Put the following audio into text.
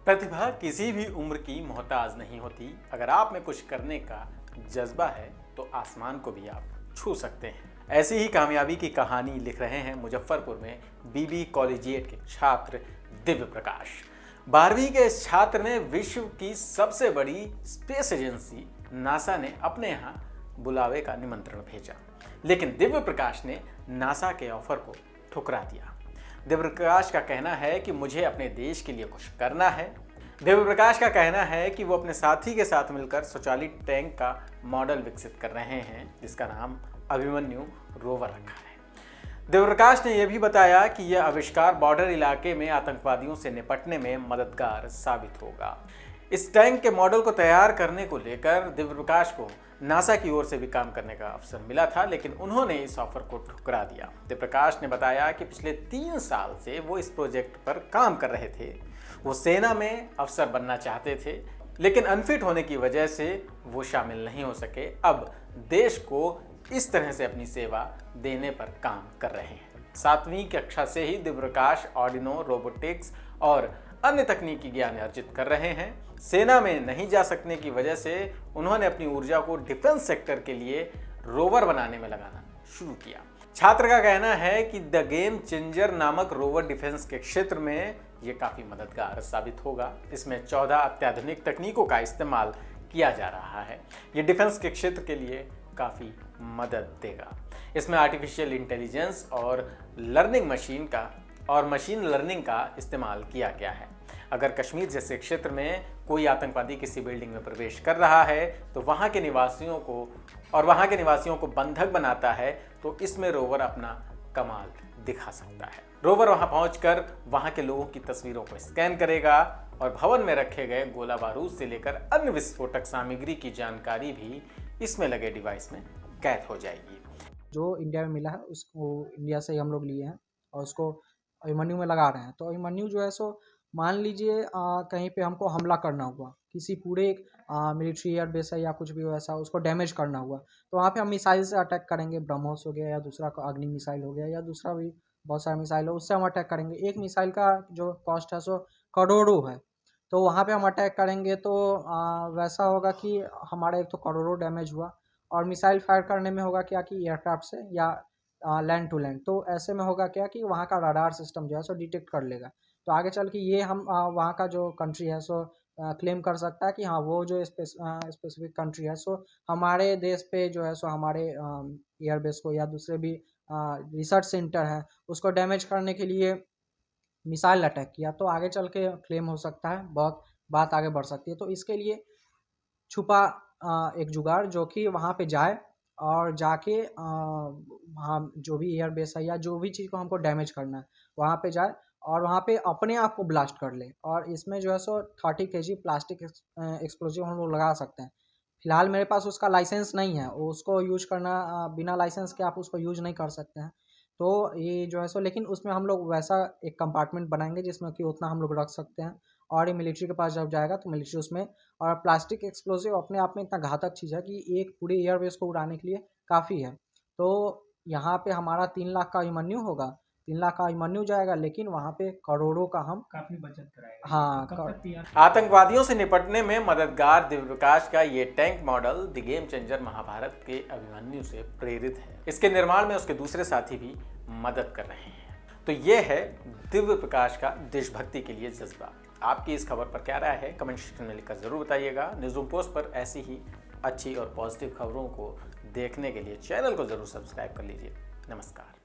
प्रतिभा किसी भी उम्र की मोहताज नहीं होती। अगर आप में कुछ करने का जज्बा है तो आसमान को भी आप छू सकते हैं। ऐसी ही कामयाबी की कहानी लिख रहे हैं मुजफ्फरपुर में बीबी कॉलेजिएट के छात्र दिव्य प्रकाश। 12वीं के इस छात्र ने विश्व की सबसे बड़ी स्पेस एजेंसी नासा ने अपने यहाँ बुलावे का निमंत्रण भेजा, लेकिन दिव्य प्रकाश ने नासा के ऑफर को ठुकरा दिया। दिव्य प्रकाश का कहना है कि मुझे अपने देश के लिए कुछ करना है। दिव्य प्रकाश का कहना है कि वो अपने साथी के साथ मिलकर स्वचालित टैंक का मॉडल विकसित कर रहे हैं, जिसका नाम अभिमन्यु रोवर रखा है। दिव्य प्रकाश ने यह भी बताया कि यह आविष्कार बॉर्डर इलाके में आतंकवादियों से निपटने में मददगार साबित होगा। इस टैंक के मॉडल को तैयार करने को लेकर दिव्य प्रकाश को नासा की ओर से भी काम करने का अवसर मिला था, लेकिन उन्होंने इस ऑफर को ठुकरा दिया। दिव्य प्रकाश ने बताया कि पिछले 3 साल से वो इस प्रोजेक्ट पर काम कर रहे थे। वो सेना में अफसर बनना चाहते थे, लेकिन अनफिट होने की वजह से वो शामिल नहीं हो सके। अब देश को इस तरह से अपनी सेवा देने पर काम कर रहे हैं। 7वीं कक्षा से ही दिव्य प्रकाश आर्डिनो, रोबोटिक्स और अन्य तकनीकी ज्ञान अर्जित कर रहे हैं। सेना में नहीं जा सकने की वजह से उन्होंने अपनी ऊर्जा को डिफेंस सेक्टर के लिए रोवर बनाने में लगाना शुरू किया। छात्र का कहना है कि द गेम चेंजर नामक रोवर डिफेंस के क्षेत्र में ये काफ़ी मददगार साबित होगा। इसमें 14 अत्याधुनिक तकनीकों का इस्तेमाल किया जा रहा है। ये डिफेंस के क्षेत्र के लिए काफ़ी मदद देगा। इसमें आर्टिफिशियल इंटेलिजेंस और मशीन लर्निंग का इस्तेमाल किया गया है। अगर कश्मीर जैसे क्षेत्र में कोई आतंकवादी किसी बिल्डिंग में प्रवेश कर रहा है तो वहाँ के निवासियों को बंधक बनाता है, तो इसमें रोवर अपना कमाल दिखा सकता है। रोवर वहाँ पहुँचकर वहाँ के लोगों की तस्वीरों को स्कैन करेगा और भवन में रखे गए गोला बारूद से लेकर अन्य विस्फोटक सामग्री की जानकारी भी इसमें लगे डिवाइस में कैद हो जाएगी। जो इंडिया में मिला है उसको इंडिया से ही हम लोग लिए हैं और उसको अभिमन्यु में लगा रहे हैं। तो अभिमन्यु जो है सो मान लीजिए कहीं पे हमको हमला करना हुआ, किसी पूरे मिलिट्री एयरबेस है या कुछ भी वैसा, उसको डैमेज करना हुआ, तो वहाँ पे हम मिसाइल से अटैक करेंगे। ब्रह्मोस हो गया या दूसरा अग्नि मिसाइल हो गया या दूसरा भी बहुत सारा मिसाइल हो, उससे हम अटैक करेंगे। एक मिसाइल का जो कॉस्ट है सो करोड़ों है, तो वहाँ पे हम अटैक करेंगे तो वैसा होगा कि हमारा एक तो करोड़ों डैमेज हुआ, और मिसाइल फायर करने में होगा क्या कि एयरक्राफ्ट से या लैंड टू लैंड, तो ऐसे में होगा क्या कि वहाँ का रडार सिस्टम जो है सो डिटेक्ट कर लेगा। तो आगे चल के ये हम वहाँ का जो कंट्री है सो क्लेम कर सकता है कि हाँ वो जो स्पेसिफिक कंट्री है सो हमारे देश पे जो है सो हमारे एयरबेस को या दूसरे भी रिसर्च सेंटर है उसको डैमेज करने के लिए मिसाइल अटैक किया, तो आगे चल के क्लेम हो सकता है, बहुत बात आगे बढ़ सकती है। तो इसके लिए छुपा एक जुगाड़ जो कि वहाँ पे जाए और जाके वहाँ जो भी एयरबेस है या जो भी चीज़ को हमको डैमेज करना है वहाँ पे जाए और वहाँ पे अपने आप को ब्लास्ट कर ले। और इसमें जो है सो 30 kg प्लास्टिक एक्सप्लोजिव हम लोग लगा सकते हैं। फिलहाल मेरे पास उसका लाइसेंस नहीं है, उसको यूज करना बिना लाइसेंस के आप उसको यूज नहीं कर सकते हैं। तो ये जो है सो, लेकिन उसमें हम लोग वैसा एक कंपार्टमेंट बनाएंगे जिसमें कि उतना हम लोग रख सकते हैं, और ये मिलिट्री के पास जब जाएगा तो मिलिट्री उसमें। और प्लास्टिक एक्सप्लोजिव अपने आप में इतना घातक चीज़ है कि एक पूरे एयरबेस को उड़ाने के लिए काफ़ी है। तो यहाँ पे हमारा 3 लाख का अभिमन्यु होगा, 3 लाख का अभिमन्यु जाएगा, लेकिन वहाँ पे करोड़ों का हम काफी बचत कराएगा। हाँ कब तक तैयार? आतंकवादियों से निपटने में मददगार दिव्य प्रकाश का ये tank model the game changer Mahabharata के अभिमन्यु से प्रेरित है। इसके निर्माण में उसके दूसरे साथी भी मदद कर रहे हैं। तो ये है दिव्य प्रकाश का देशभक्ति के लिए जज्बा। आपकी इस खबर पर क्या राय है, कमेंट सेक्शन में लिखकर जरूर बताइएगा। न्यूज़रूम पोस्ट पर ऐसी ही अच्छी और पॉजिटिव खबरों को देखने के लिए चैनल को जरूर सब्सक्राइब कर लीजिए। नमस्कार।